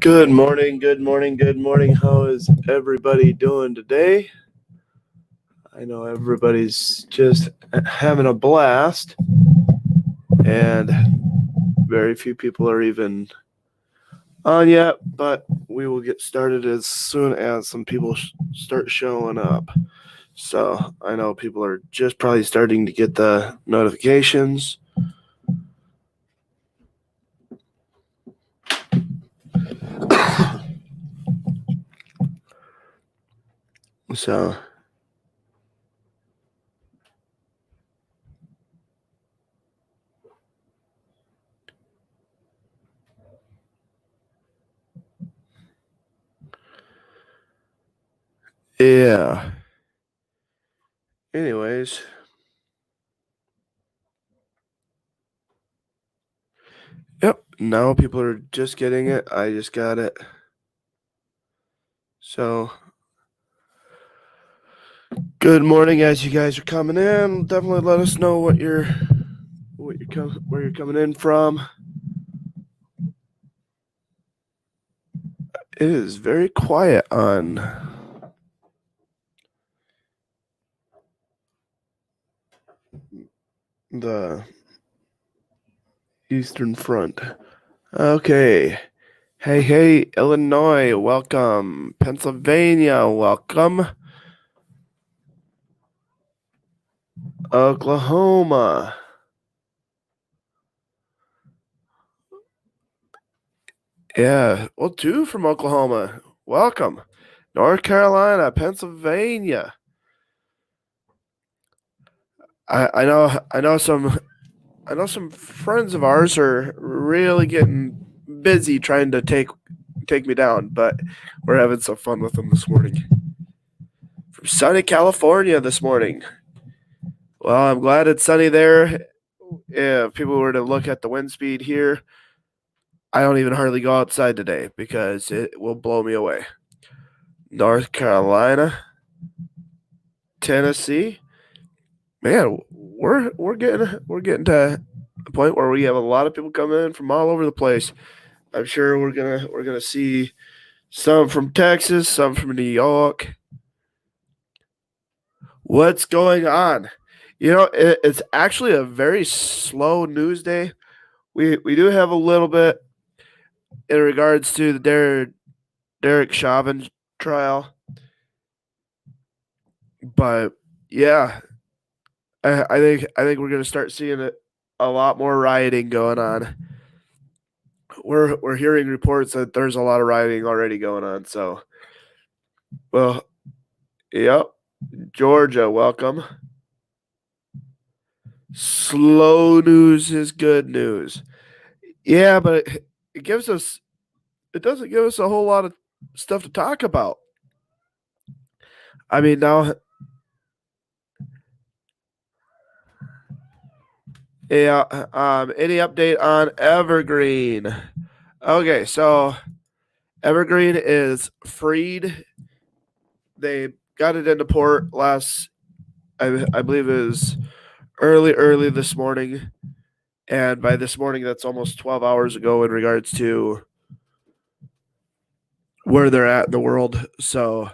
Good morning, good morning, good morning. How is everybody doing today? I know everybody's just having a blast, and very few people are even on yet, but we will get started as soon as some people start showing up. So I know people are just probably starting to get the notifications. So yeah. Anyways, yep. Now people are just getting it. I just got it. So good morning as you guys are coming in. Definitely let us know where you're coming in from. It is very quiet on the Eastern Front. Okay. Hey, Illinois, welcome. Pennsylvania, welcome. Oklahoma. Yeah, well, two from Oklahoma. Welcome. North Carolina, Pennsylvania. I know some friends of ours are really getting busy trying to take me down, but we're having some fun with them this morning. From sunny California this morning. Well, I'm glad it's sunny there. If people were to look at the wind speed here, I don't even hardly go outside today because it will blow me away. North Carolina, Tennessee, man, we're getting to the point where we have a lot of people coming in from all over the place. I'm sure we're gonna see some from Texas, some from New York. What's going on? It's actually a very slow news day. We do have a little bit in regards to the Derek Chauvin trial, but yeah, I think we're gonna start seeing a lot more rioting going on. We're hearing reports that there's a lot of rioting already going on. So, well, yep, Georgia, welcome. Slow news is good news. Yeah, but it gives us it doesn't give us a whole lot of stuff to talk about. I mean, now, yeah. Any update on Evergreen? Okay, so Evergreen is freed. They got it into port last. I believe it was early this morning, and by this morning, that's almost 12 hours ago in regards to where they're at in the world. So,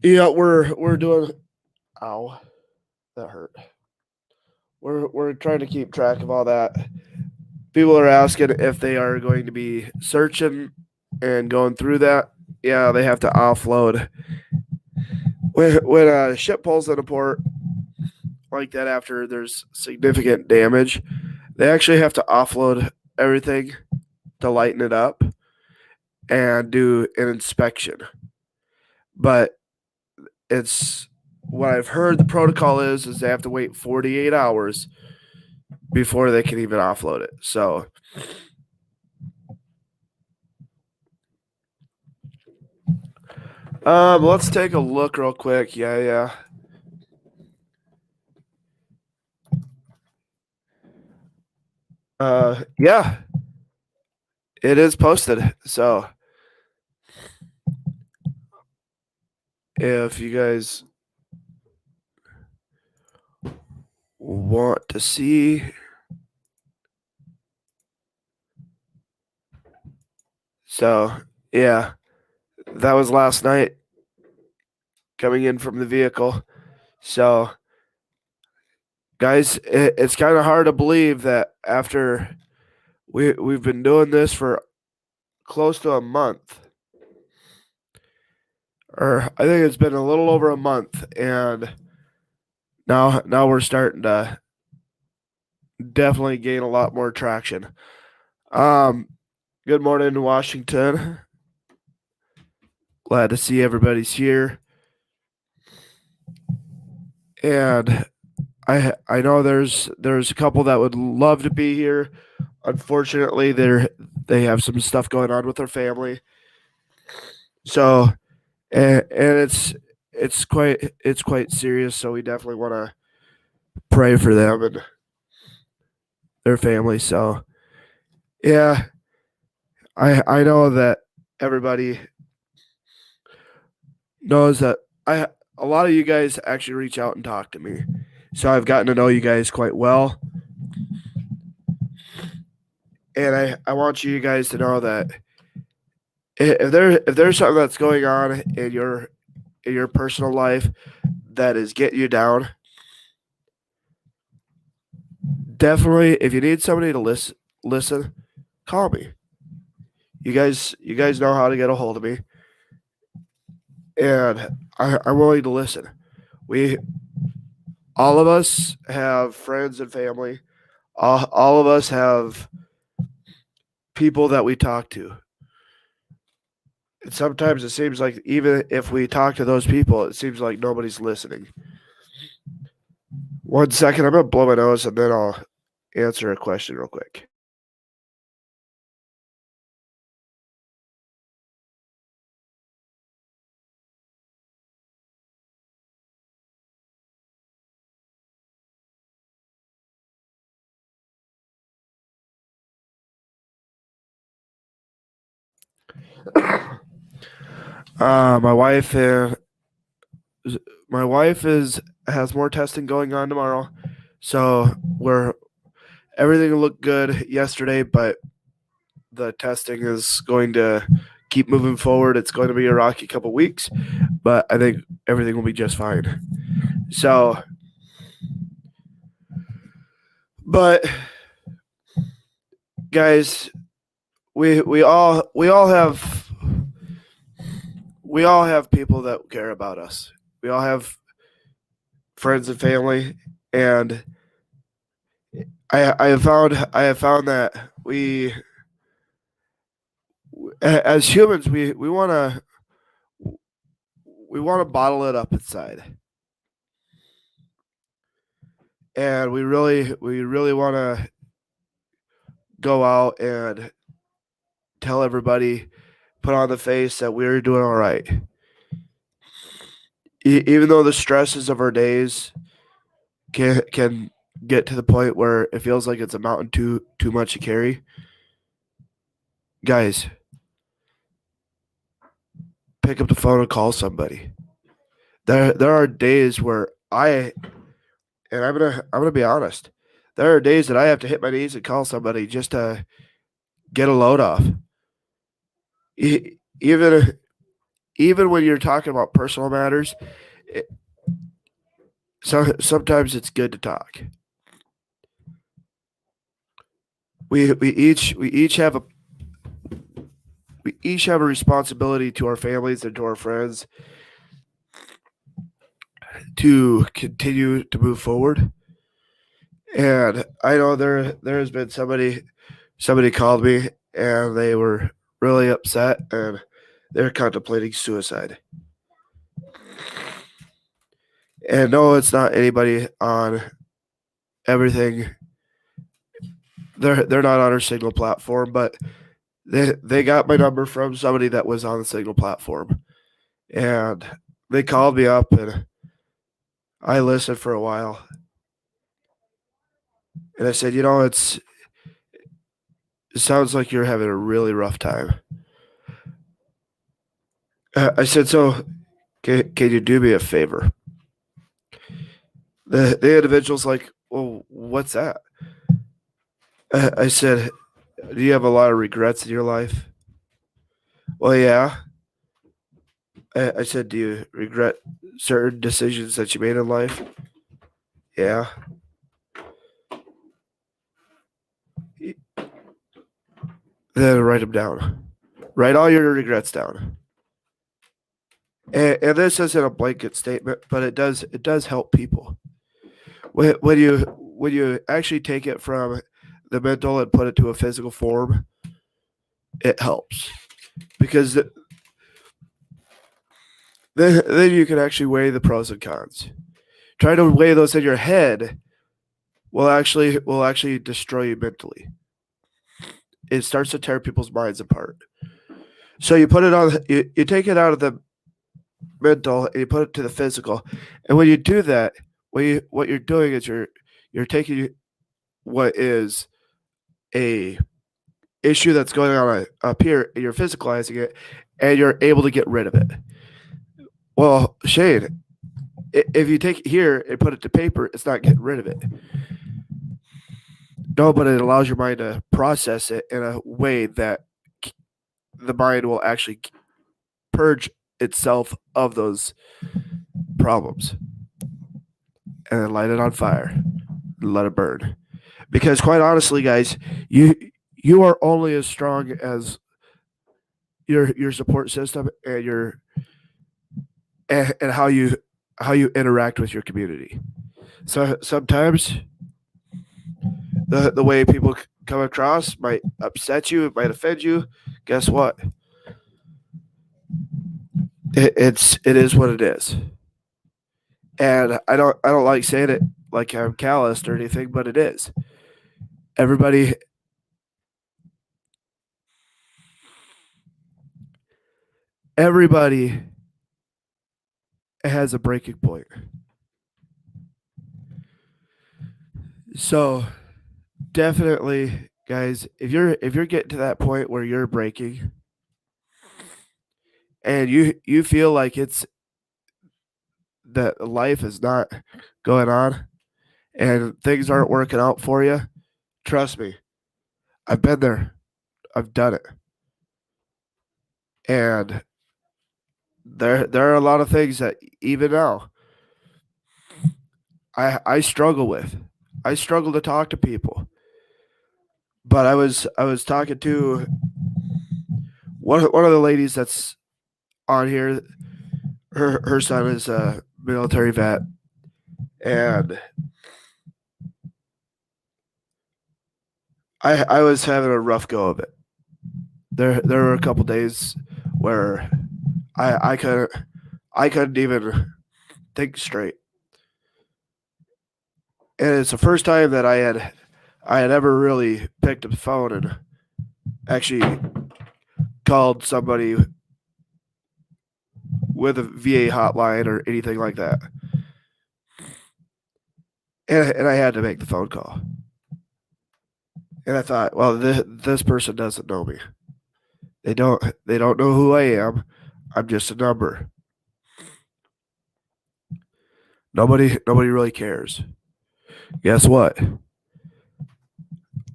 yeah, we're doing. Ow, that hurt. We're trying to keep track of all that. People are asking if they are going to be searching and going through that. Yeah, they have to offload. When a ship pulls in a port like that after there's significant damage, they actually have to offload everything to lighten it up and do an inspection. But it's what I've heard the protocol is they have to wait 48 hours before they can even offload it. So let's take a look real quick. Yeah. Yeah, it is posted. So if you guys want to see So, yeah, that was last night coming in from the vehicle. So, guys, it's kind of hard to believe that after we've been doing this for close to a month, or I think it's been a little over a month, and now we're starting to definitely gain a lot more traction. Um, Good morning, Washington. Glad to see everybody's here, and I know there's a couple that would love to be here. Unfortunately, they have some stuff going on with their family. So and it's quite serious. So we definitely want to pray for them and their family. So yeah, I know that everybody knows that I a lot of you guys actually reach out and talk to me. So I've gotten to know you guys quite well. And I want you guys to know that if there's something that's going on in your personal life that is getting you down, definitely if you need somebody to listen, call me. You guys know how to get a hold of me, and I'm willing to listen. We all of us have friends and family. All of us have people that we talk to. And sometimes it seems like even if we talk to those people, it seems like nobody's listening. One second, I'm gonna blow my nose and then I'll answer a question real quick. My wife and my wife is has more testing going on tomorrow, so we're everything looked good yesterday, but the testing is going to keep moving forward. It's going to be a rocky couple weeks, but I think everything will be just fine. So, but guys, we all have people that care about us. We all have friends and family, and I have found that as humans we want to bottle it up inside, and we really want to go out and tell everybody, put on the face that we're doing all right. Even though the stresses of our days can get to the point where it feels like it's a mountain too much to carry, guys, pick up the phone and call somebody. There are days where I'm gonna be honest. There are days that I have to hit my knees and call somebody just to get a load off. Even even when you're talking about personal matters, it, sometimes it's good to talk. We each have a we each have a responsibility to our families and to our friends to continue to move forward. And I know there has been somebody called me and they were really upset and they're contemplating suicide. And no, it's not anybody on everything. They're not on our Signal platform, but they got my number from somebody that was on the Signal platform, and they called me up and I listened for a while, and I said, it sounds like you're having a really rough time. I said, so can you do me a favor? The individual's like, well, what's that? I said, do you have a lot of regrets in your life? Well, yeah. I said, do you regret certain decisions that you made in life? Yeah. Then write them down. Write all your regrets down. And this isn't a blanket statement, but it does help people. When you actually take it from the mental and put it to a physical form, it helps because then you can actually weigh the pros and cons. Trying to weigh those in your head will actually destroy you mentally. It starts to tear people's minds apart. So you put it on you take it out of the mental and you put it to the physical. And when you do that, what you're doing is you're taking what is a issue that's going on up here and you're physicalizing it and you're able to get rid of it. Well, Shane, if you take it here and put it to paper, it's not getting rid of it. No, but it allows your mind to process it in a way that the mind will actually purge itself of those problems and then light it on fire and let it burn. Because quite honestly, guys, you are only as strong as your support system and and how you interact with your community. So sometimes the way people come across might upset you, it might offend you. Guess what? It is what it is. And I don't like saying it like I'm calloused or anything, but it is. Everybody everybody has a breaking point. So definitely, guys, if you're getting to that point where you're breaking and you feel like it's that life is not going on and things aren't working out for you, trust me, I've been there. I've done it. And there are a lot of things that even now I struggle with. I struggle to talk to people. But I was talking to one of the ladies that's on here. Her son is a military vet, and I was having a rough go of it. There were a couple days where I couldn't even think straight, and it's the first time that I had ever really picked up the phone and actually called somebody with a VA hotline or anything like that. And I had to make the phone call. And I thought, well, this person doesn't know me. They don't know who I am. I'm just a number. Nobody really cares. Guess what?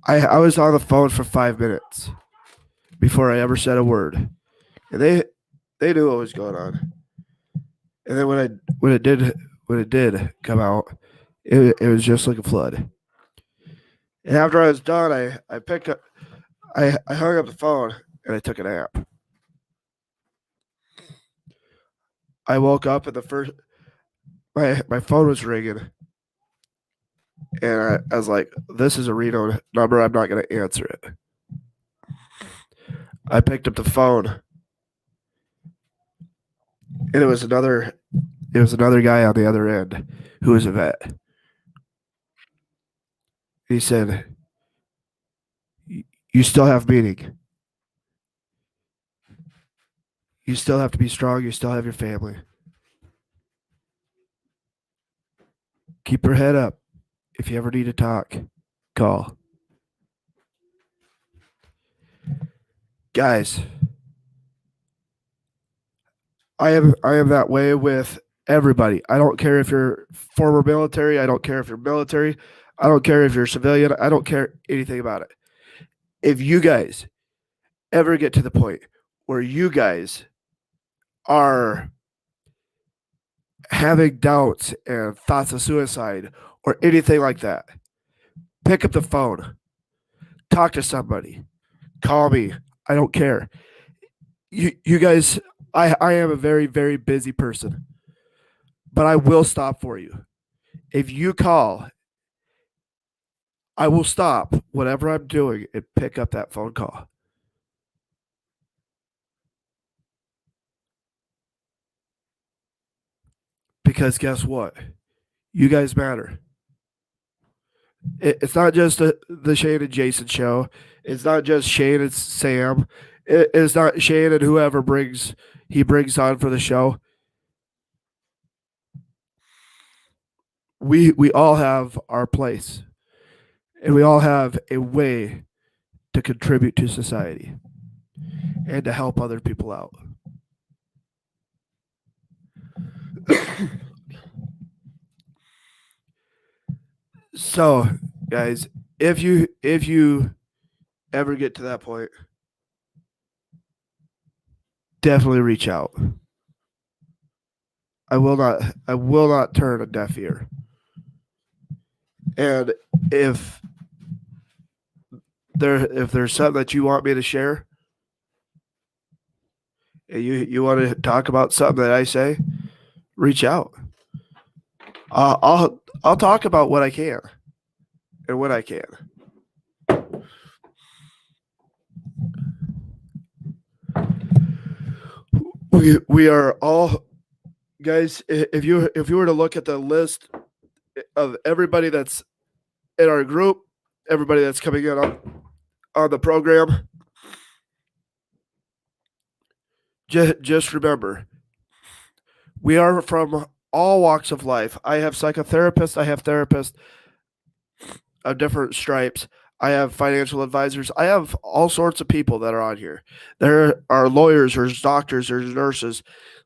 I was on the phone for 5 minutes before I ever said a word. And they knew what was going on. And then when it did come out, it was just like a flood. And after I was done, I picked up I hung up the phone and I took a nap. I woke up and the first my phone was ringing and I was like, this is a Reno number, I'm not gonna answer it. I picked up the phone and it was another guy on the other end who was a vet. He said, you still have meaning. You still have to be strong, you still have your family. Keep your head up. If you ever need to talk, call. Guys, I am that way with everybody. I don't care if you're former military, I don't care if you're military, I don't care if you're civilian, I don't care anything about it. If you guys ever get to the point where you guys are having doubts and thoughts of suicide or anything like that, pick up the phone, talk to somebody, call me. I don't care. You guys, I am a very, very busy person, but I will stop for you. If you call, I will stop whatever I'm doing and pick up that phone call. Because guess what? You guys matter. It's not just the Shane and Jason show. It's not just Shane and Sam. It's not Shane and whoever he brings on for the show. We all have our place, and we all have a way to contribute to society and to help other people out. So, guys, if you ever get to that point, definitely reach out. I will not turn a deaf ear. And if there's something that you want me to share, and you want to talk about something that I say, reach out. I'll talk about what I can and when I can. We are all guys. If you were to look at the list of everybody that's in our group, everybody that's coming in on the program, just remember, we are from all walks of life. I have psychotherapists, I have therapists of different stripes. I have financial advisors. I have all sorts of people that are on here. There are lawyers, there's doctors, there's nurses.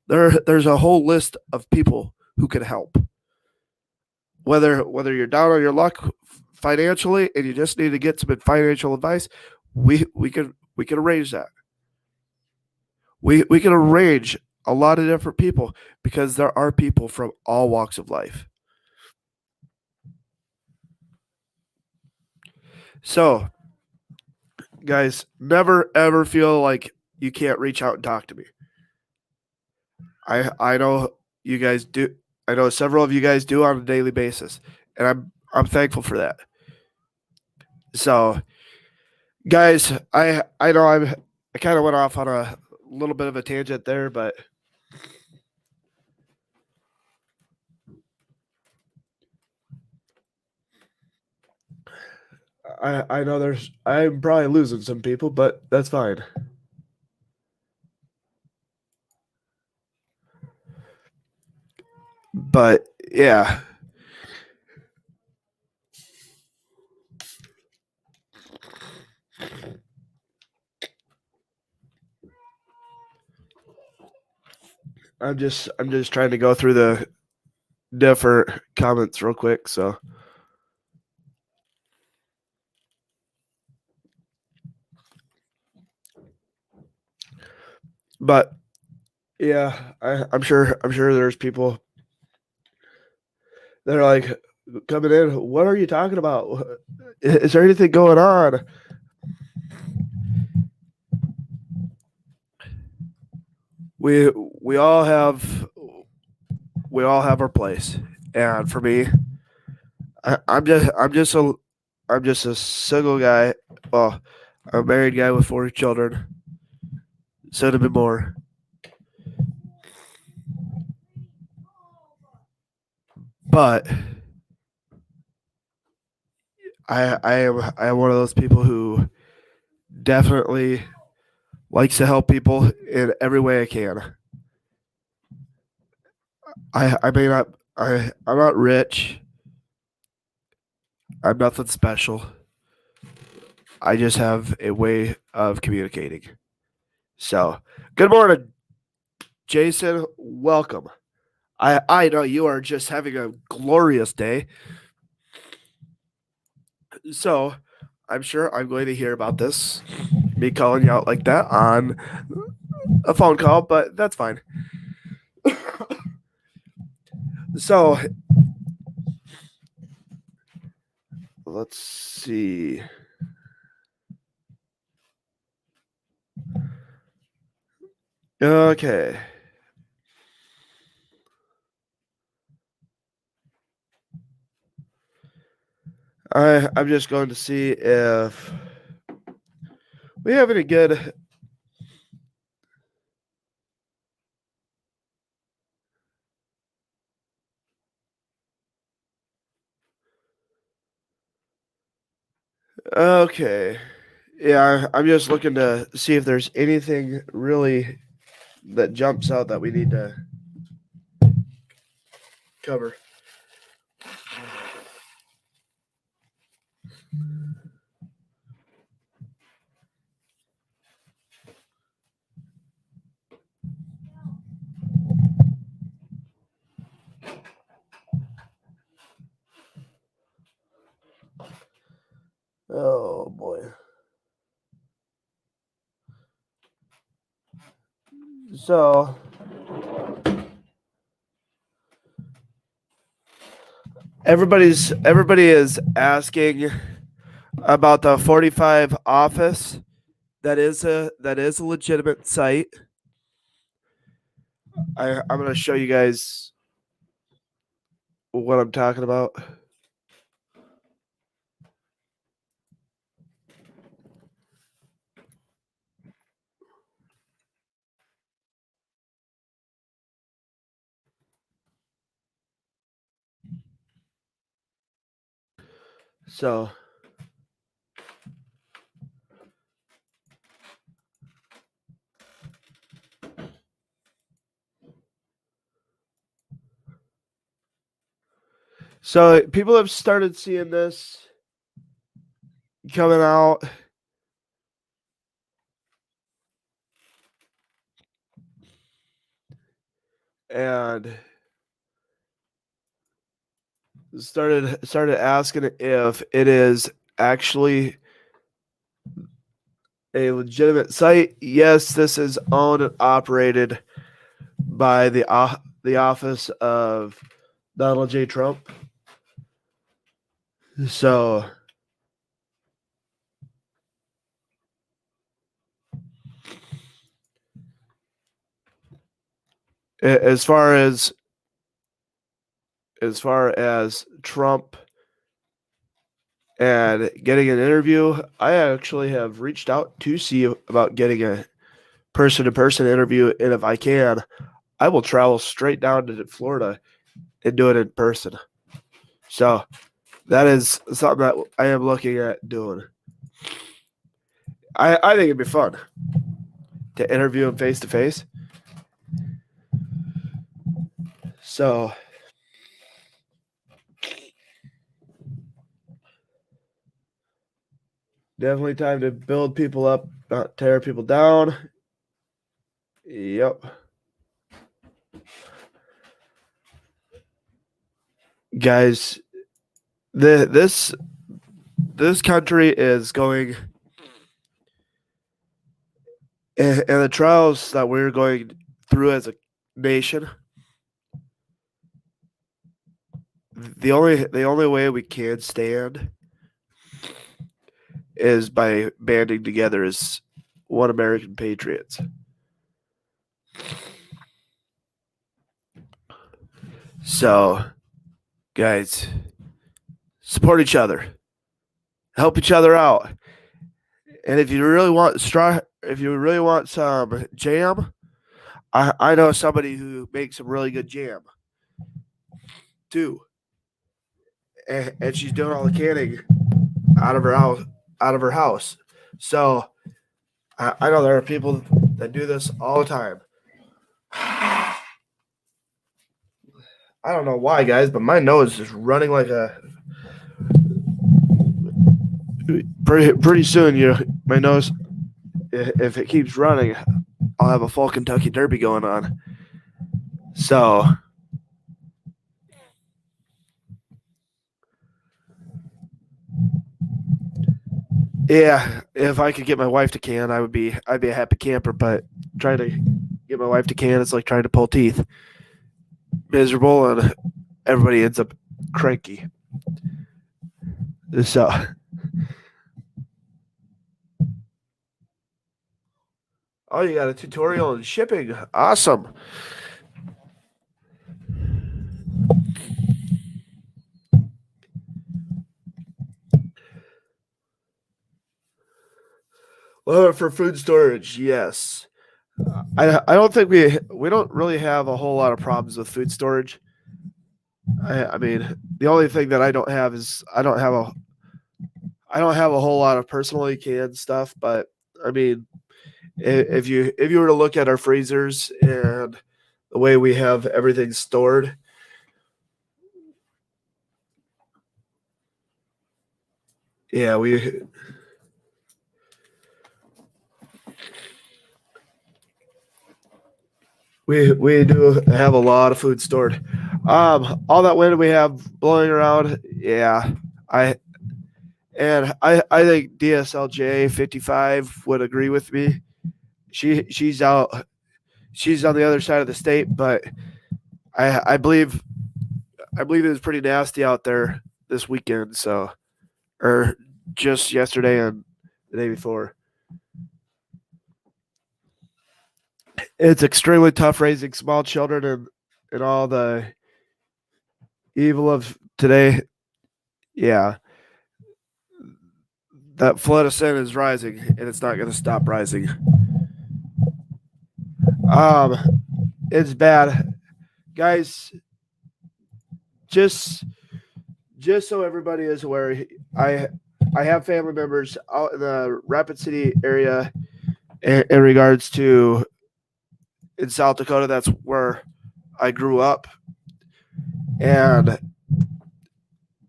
There's a whole list of people who can help. Whether you're down on your luck financially and you just need to get some financial advice, we can arrange that. We can arrange a lot of different people because there are people from all walks of life. So, guys, never ever feel like you can't reach out and talk to me. I know you guys do. I know several of you guys do on a daily basis, and I'm thankful for that. So, guys, I know I kind of went off on a little bit of a tangent there, but I know I'm probably losing some people, but that's fine. But yeah, I'm just trying to go through the different comments real quick. So, but yeah, I'm sure there's people that are like coming in. What are you talking about? Is there anything going on? We we all have we all have our place, and for me, I'm just a single guy. Well, I'm a married guy with 4 children, soon to be more. But I am one of those people who definitely likes to help people in every way I can. I may not I'm not rich. I'm nothing special. I just have a way of communicating. So, good morning, Jason. Welcome. I know you are just having a glorious day. So, I'm sure I'm going to hear about this, me calling you out like that on a phone call, but that's fine. So let's see. Okay. I'm just going to see if we have any good. Okay. Yeah, I'm just looking to see if there's anything really that jumps out that we need to cover. Oh boy. So everybody is asking about the 45 office. That is a legitimate site. I'm gonna show you guys what I'm talking about. So so people have started seeing this coming out. And started asking if it is actually a legitimate site. Yes, this is owned and operated by the office of Donald J. Trump. So as far as Trump and getting an interview, I actually have reached out to see about getting a person-to-person interview, and if I can, I will travel straight down to Florida and do it in person. So that is something that I am looking at doing. I think it'd be fun to interview him face to face. So definitely time to build people up, not tear people down. Yep. Guys, this country is going, and the trials that we're going through as a nation. The only way we can stand is by banding together as one American patriots. So, guys, support each other, help each other out, and if you really want some jam, I know somebody who makes some really good jam too, and she's doing all the canning out of her house. So I know there are people that do this all the time. I don't know why, guys, but my nose is running like a. Pretty soon, my nose, if it keeps running, I'll have a full Kentucky Derby going on. So, yeah, if I could get my wife to can, I'd be a happy camper. But trying to get my wife to can is like trying to pull teeth. Miserable, and everybody ends up cranky. So, oh, you got a tutorial in shipping. Awesome. Well, for food storage, yes. I don't think we don't really have a whole lot of problems with food storage. I mean, the only thing that I don't have is I don't have a whole lot of personally canned stuff. But I mean, if you were to look at our freezers and the way we have everything stored, yeah, we do have a lot of food stored. All that wind we have blowing around, yeah. I I think DSLJ 55 would agree with me. She's out. She's on the other side of the state, but I believe it was pretty nasty out there this weekend. So, or just yesterday and the day before. It's extremely tough raising small children and all the evil of today. Yeah, that flood of sin is rising, and it's not going to stop rising. Um, it's bad, guys. Just so everybody is aware, I have family members out in the Rapid City area in regards to in South Dakota. That's where I grew up, and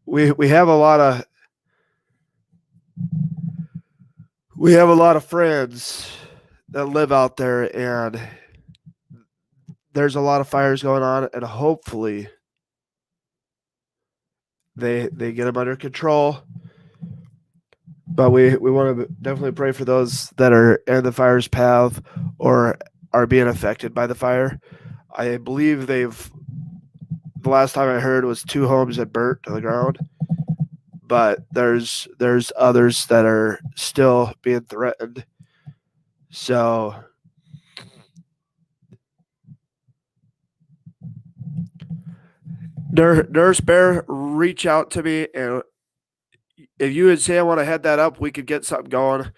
we have a lot of friends that live out there, and there's a lot of fires going on, and hopefully they get them under control. But we want to definitely pray for those that are in the fire's path or are being affected by the fire. I believe the last time I heard was 2 homes that burnt to the ground, but there's others that are still being threatened. So Nurse Bear, reach out to me, and if you and Sam want to head that up, we could get something going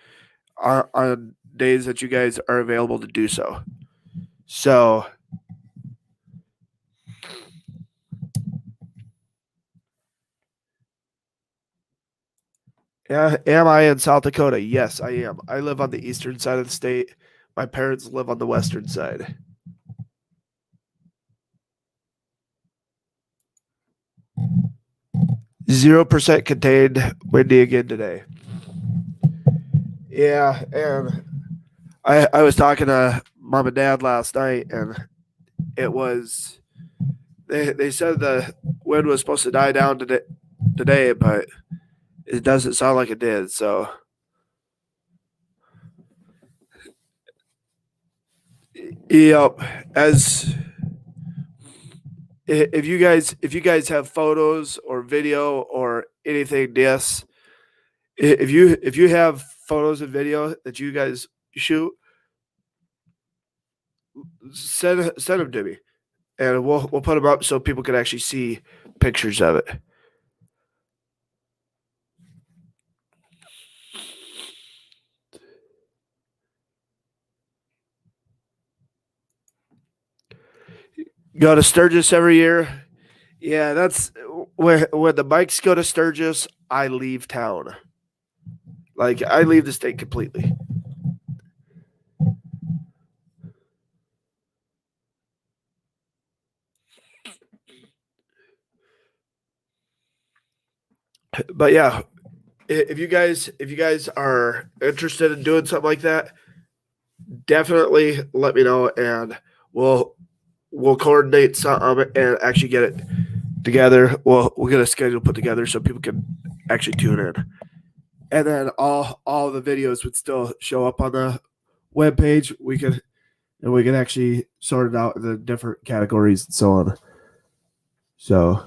on days that you guys are available to do so. So, am I in South Dakota? Yes, I am. I live on the eastern side of the state. My parents live on the western side. %0 contained. Windy again today. Yeah, and I was talking to mom and dad last night, and it was they said the wind was supposed to die down today, but it doesn't sound like it did. So, yep. As if you guys have photos or video or anything, yes. If you have photos and video that you guys shoot, send them to me, and we'll put them up so people can actually see pictures of it. Go to Sturgis every year. Yeah, that's when the bikes go to Sturgis, I leave town. Like I leave the state completely. But yeah, if you guys are interested in doing something like that, definitely let me know, and we'll coordinate something and actually get it together. We'll get a schedule put together so people can actually tune in, and then all the videos would still show up on the webpage. We could and we can actually sort it out in the different categories and so on. So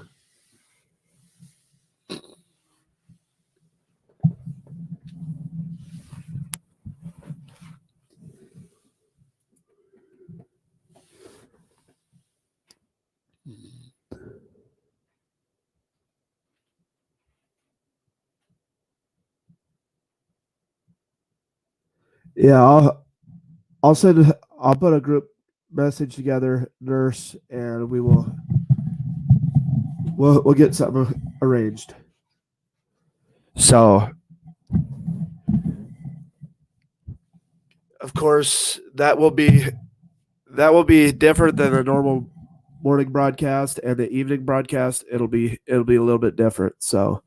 yeah, I'll put a group message together, nurse, and we'll get something arranged. So, of course, that will be different than a normal morning broadcast and the evening broadcast. It'll be a little bit different. So,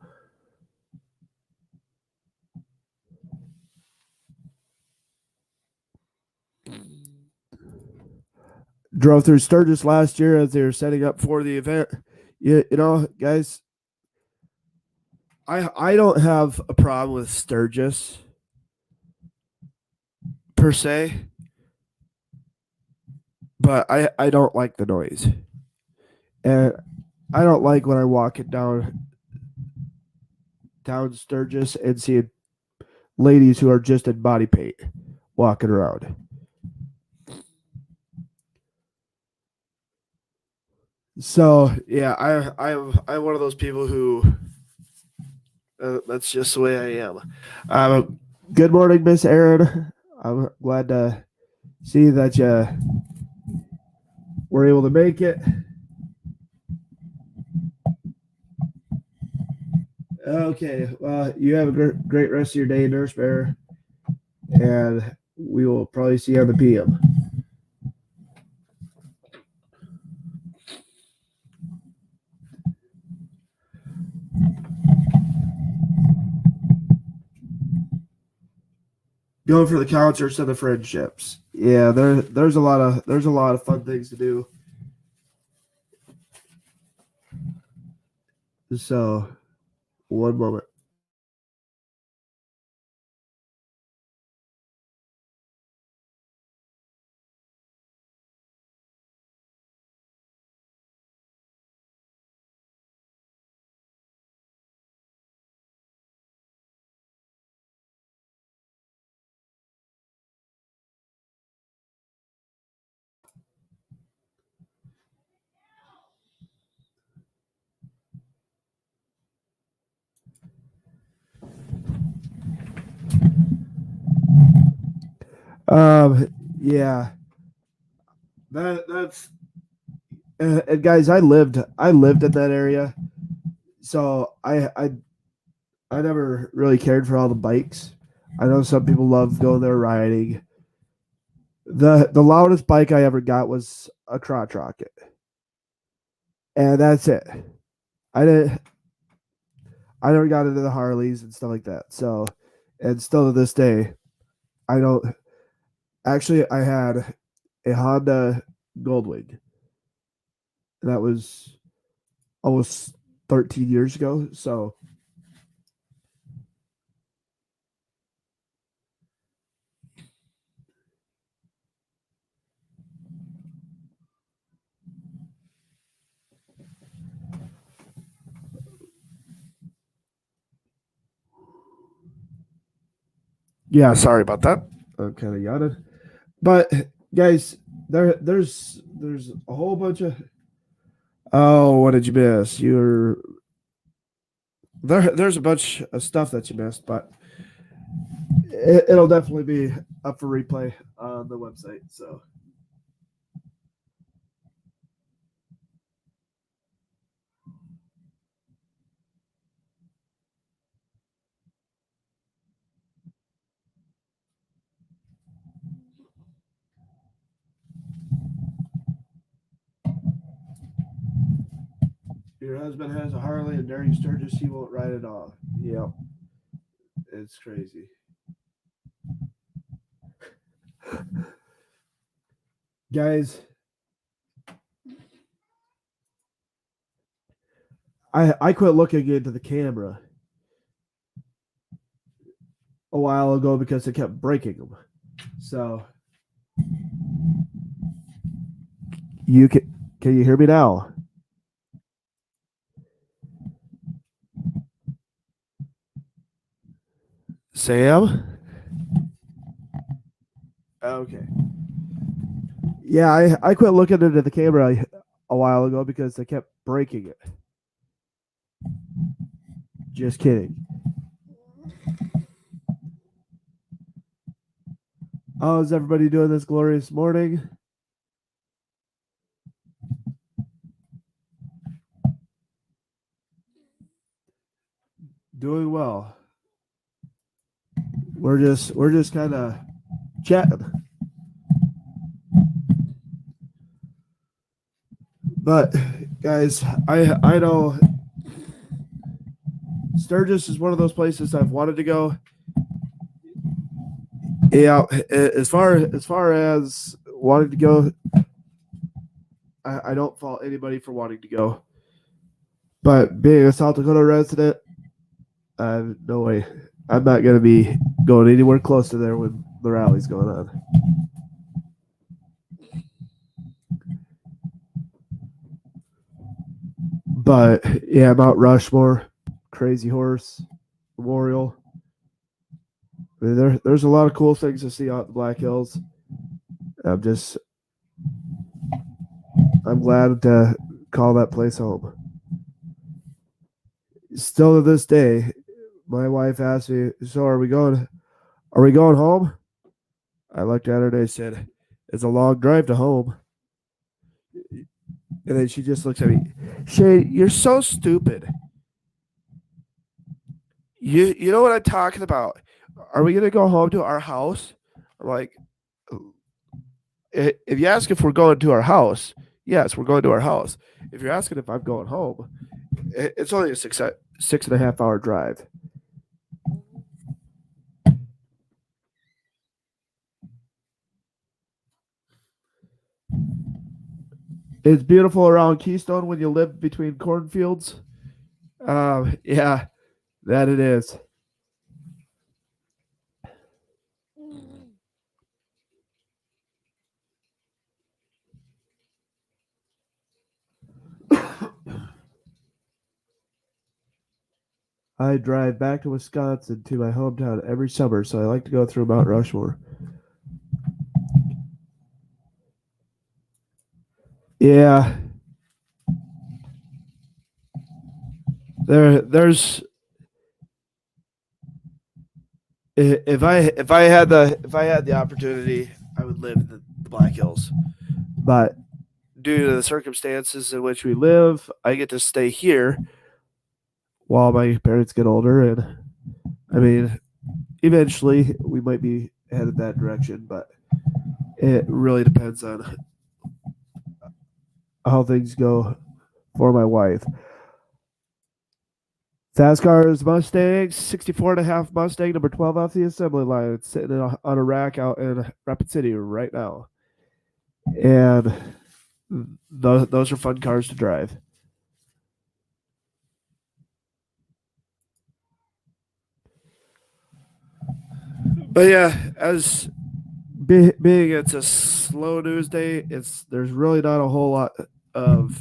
drove through Sturgis last year as they were setting up for the event. You know, guys, I don't have a problem with Sturgis per se, but I don't like the noise. And I don't like when I walk it down Sturgis and see ladies who are just in body paint walking around. So yeah, I'm one of those people who that's just the way I am. Good morning, Miss Erin. I'm glad to see that you were able to make it. Okay, well, you have a great rest of your day, Nurse Bear, and we will probably see you on the PM. Going for the concerts and the friendships. Yeah, there's a lot of fun things to do. So, one moment. Yeah, that's and guys, I lived in that area, so I never really cared for all the bikes. I know some people love going there riding. The loudest bike I ever got was a crotch rocket, and that's it. I didn't. I never got into the Harleys and stuff like that. So, and still to this day, I don't. Actually, I had a Honda Goldwing. That was almost 13 years ago. So, yeah, sorry about that. I'm kind of yawning. But guys, there's a whole bunch of. Oh, what did you miss? You're there. There's a bunch of stuff that you missed, but it'll definitely be up for replay on the website. So. Your husband has a Harley, and during Sturgis, he won't ride at all. Yep, it's crazy. Guys, I quit looking into the camera a while ago because it kept breaking them. So Can you hear me now? Sam? Okay. Yeah, I quit looking into the camera a while ago because I kept breaking it. Just kidding. How's everybody doing this glorious morning? Doing well. We're just kind of chatting. But guys, I know Sturgis is one of those places I've wanted to go. Yeah, as far as wanting to go, I don't fault anybody for wanting to go. But being a South Dakota resident, no way. I'm not going to be going anywhere close to there when the rally's going on. But yeah, Mount Rushmore, Crazy Horse Memorial. I mean, there's a lot of cool things to see out in the Black Hills. I'm glad to call that place home. Still to this day, my wife asked me, "So are we going home?" I looked at her and I said, "It's a long drive to home." And then she just looks at me, "Shay, you're so stupid. You know what I'm talking about? Are we gonna go home to our house?" I'm like, if you ask if we're going to our house, yes, we're going to our house. If you're asking if I'm going home, it's only a 6.5 hour drive. It's beautiful around Keystone when you live between cornfields. Yeah, that it is. I drive back to Wisconsin to my hometown every summer, so I like to go through Mount Rushmore. Yeah. There's if I had the opportunity, I would live in the Black Hills. But due to the circumstances in which we live, I get to stay here while my parents get older, and I mean, eventually we might be headed that direction, but it really depends on how things go for my wife. Sascar's Mustang, 64.5 Mustang, number 12 off the assembly line. It's sitting on a rack out in Rapid City right now. And those are fun cars to drive. But yeah, as being it's a slow news day, there's really not a whole lot of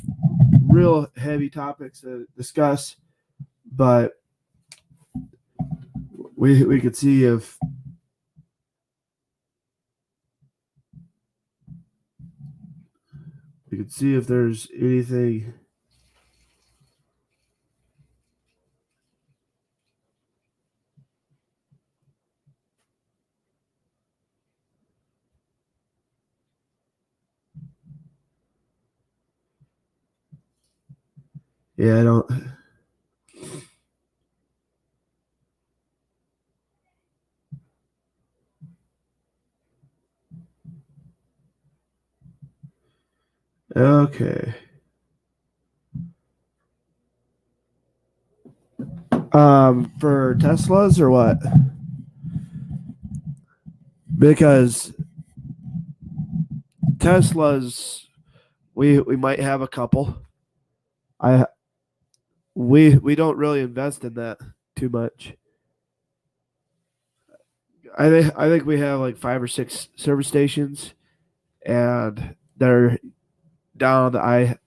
real heavy topics to discuss, but we could see if there's anything. Yeah, I don't. Okay. For Teslas or what? Because Teslas, we might have a couple. I we don't really invest in that too much. I think we have like 5 or 6 service stations, and they're down the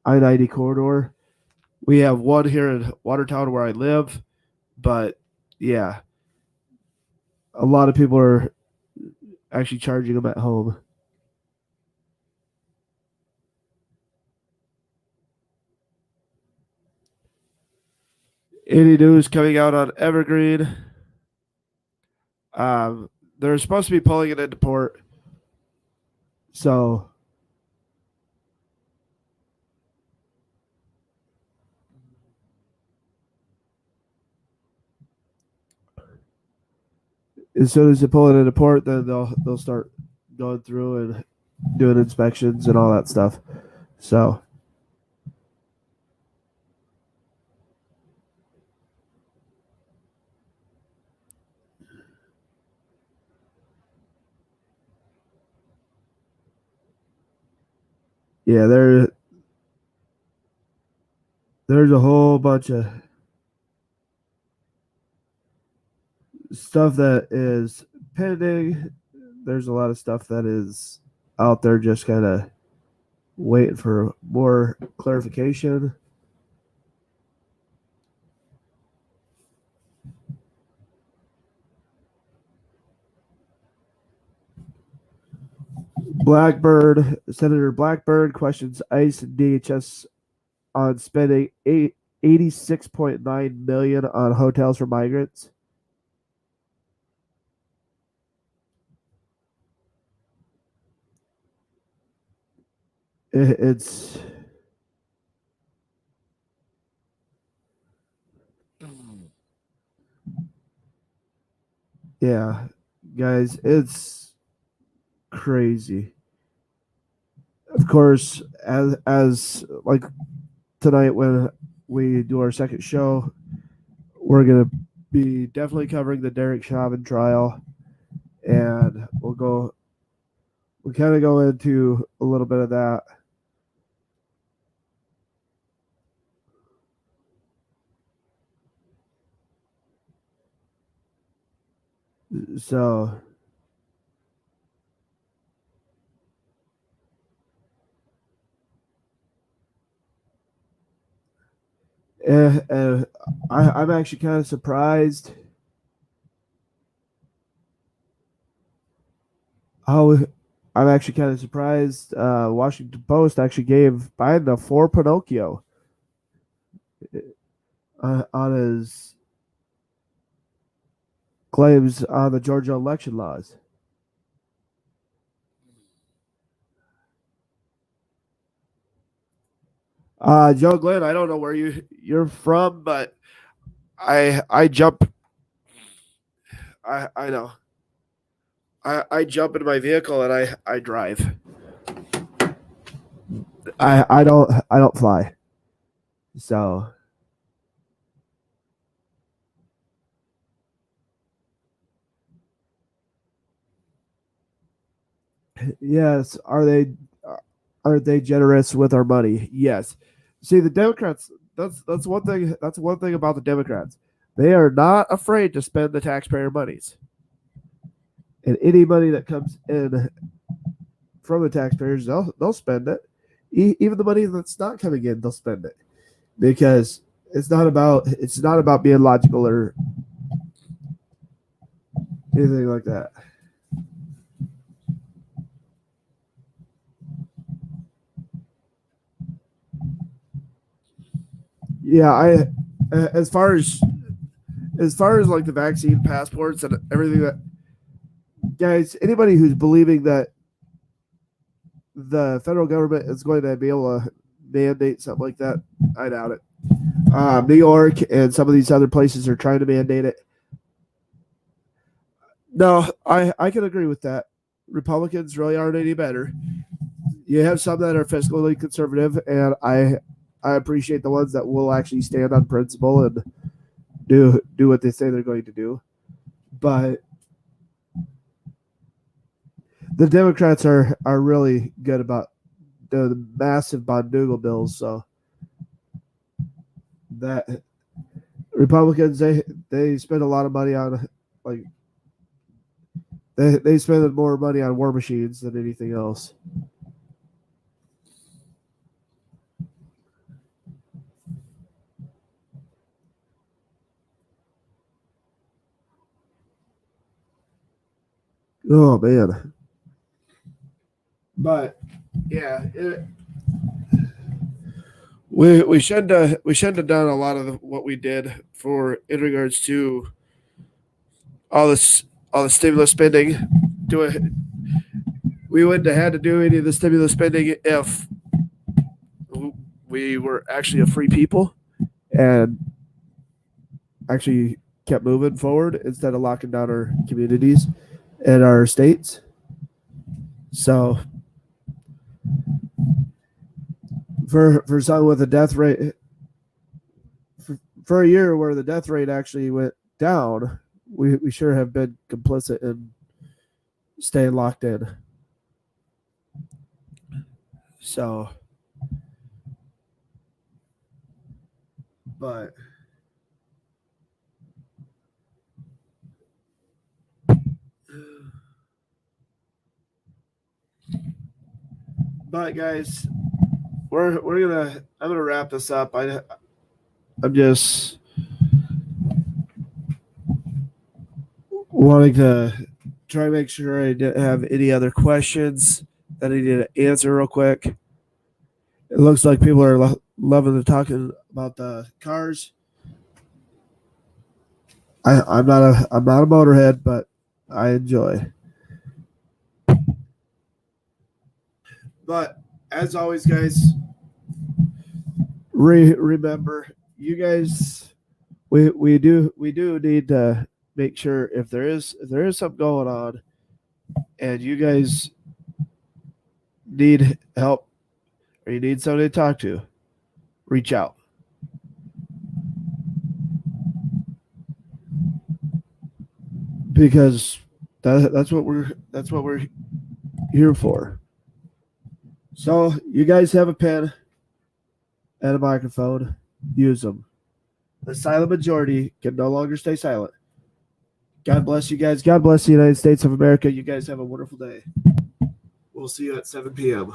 I-90 corridor. We have one here in Watertown where I live, but yeah, a lot of people are actually charging them at home. Any news coming out on Evergreen? They're supposed to be pulling it into port. So as soon as they pull it into port, then they'll start going through and doing inspections and all that stuff. So yeah, there's a whole bunch of stuff that is pending. There's a lot of stuff that is out there just kind of waiting for more clarification. Senator Blackburn questions ICE and DHS on spending 86.9 million on hotels for migrants. It's yeah, guys, it's crazy. Of course, as like tonight when we do our second show, we're gonna be definitely covering the Derek Chauvin trial, and we'll kind of go into a little bit of that. So I'm actually kind of surprised how I'm actually kind of surprised. Washington Post actually gave Biden a 4 Pinocchio on his claims on the Georgia election laws. Joe Glenn, I don't know where you're from, but I jump. I know. I jump into my vehicle and I drive. I don't fly. So yes, are they generous with our money? Yes. See, the Democrats. That's one thing. That's one thing about the Democrats. They are not afraid to spend the taxpayer monies, and any money that comes in from the taxpayers, they'll spend it. Even the money that's not coming in, they'll spend it because it's not about being logical or anything like that. Yeah, I as far as like the vaccine passports and everything that guys, anybody who's believing that the federal government is going to be able to mandate something like that, I doubt it. New York and some of these other places are trying to mandate it. No, I can agree with that. Republicans really aren't any better. You have some that are fiscally conservative, and I appreciate the ones that will actually stand on principle and do what they say they're going to do. But the Democrats are really good about the massive Bondugal bills. So that Republicans they spend a lot of money on like they spend more money on war machines than anything else. Oh man. But yeah, we shouldn't have done a lot of what we did for in regards to all this all the stimulus spending. Do it. We wouldn't have had to do any of the stimulus spending if we were actually a free people and actually kept moving forward instead of locking down our communities and our states. So for someone with a death rate for a year where the death rate actually went down, we sure have been complicit in staying locked in. So, but guys, I'm gonna wrap this up. I'm just wanting to try to make sure I didn't have any other questions that I need to answer real quick. It looks like people are loving the talking about the cars. I'm not a motorhead, but I enjoy. But as always, guys, remember, you guys, we do need to make sure if there is something going on, and you guys need help or you need somebody to talk to, reach out. Because that's what we're here for. So you guys have a pen and a microphone, use them. The silent majority can no longer stay silent. God bless you guys. God bless the United States of America. You guys have a wonderful day. We'll see you at 7 p.m.